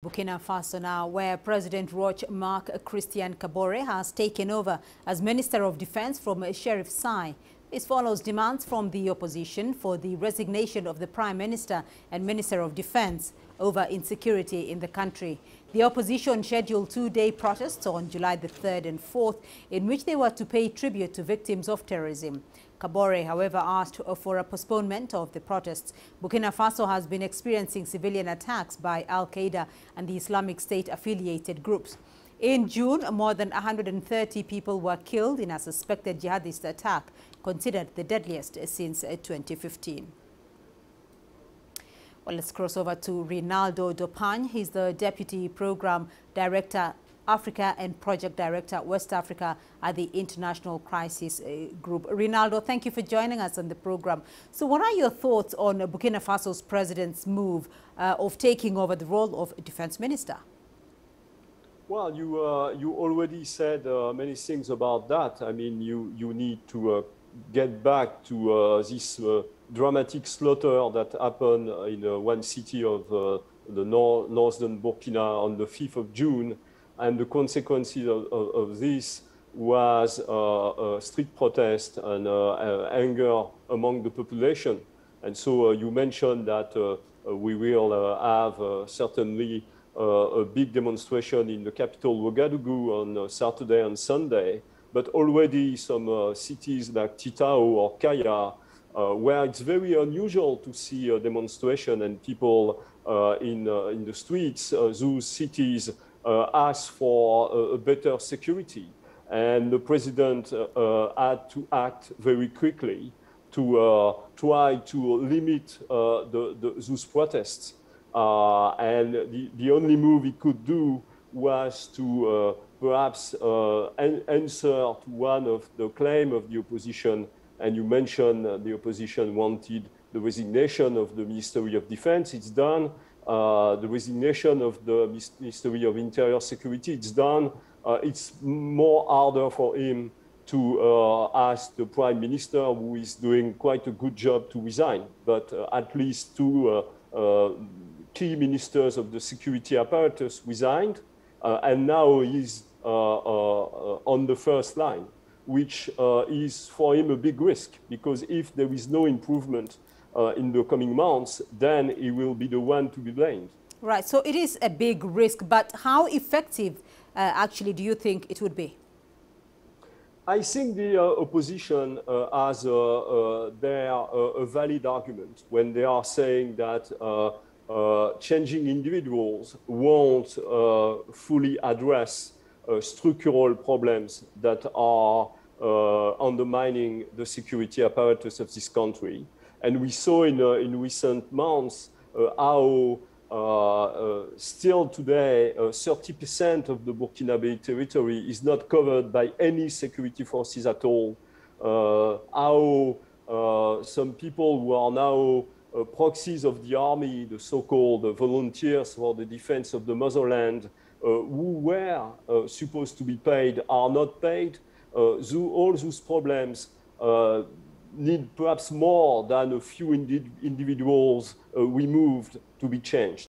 Burkina Faso now, where President Roch Kabore has taken over as Minister of Defense from Sheriff Sai. This follows demands from the opposition for the resignation of the Prime Minister and Minister of Defense over insecurity in the country. The opposition scheduled two-day protests on July the 3rd and 4th, in which they were to pay tribute to victims of terrorism. Kabore, however, asked for a postponement of the protests. Burkina Faso has been experiencing civilian attacks by Al-Qaeda and the Islamic State-affiliated groups. In June, more than 130 people were killed in a suspected jihadist attack, considered the deadliest since 2015. Well, let's cross over to Rinaldo Depagne. He's the Deputy Program Director, Africa and Project Director, West Africa at the International Crisis Group. Rinaldo, thank you for joining us on the program. So what are your thoughts on Burkina Faso's president's move of taking over the role of Defense Minister? Well, you already said many things about that. I mean, you need to get back to this dramatic slaughter that happened in one city of the northern Burkina on the 5th of June. And the consequences of this was street protest and anger among the population. And so you mentioned that we will have certainly a big demonstration in the capital, Ouagadougou, on Saturday and Sunday. But already some cities like Titao or Kaya, where it's very unusual to see a demonstration and people in the streets, those cities asked for a better security. And the president had to act very quickly to try to limit those protests. And the only move he could do was to perhaps answer to one of the claims of the opposition. And you mentioned the opposition wanted the resignation of the Ministry of Defense. It's done. The resignation of the Ministry of Interior Security, it's done. It's more harder for him to ask the Prime Minister, who is doing quite a good job, to resign. But at least two key ministers of the security apparatus resigned, and now he's on the first line, which is for him a big risk, because if there is no improvement in the coming months, then he will be the one to be blamed. Right, so it is a big risk, but how effective actually do you think it would be? I think the opposition has a valid argument when they are saying that changing individuals won't fully address structural problems that are undermining the security apparatus of this country. And we saw in recent months how still today 30% of the Burkinabe territory is not covered by any security forces at all. How some people who are now proxies of the army, the so-called volunteers for the defense of the motherland, who were supposed to be paid, are not paid. All those problems need perhaps more than a few individuals removed to be changed.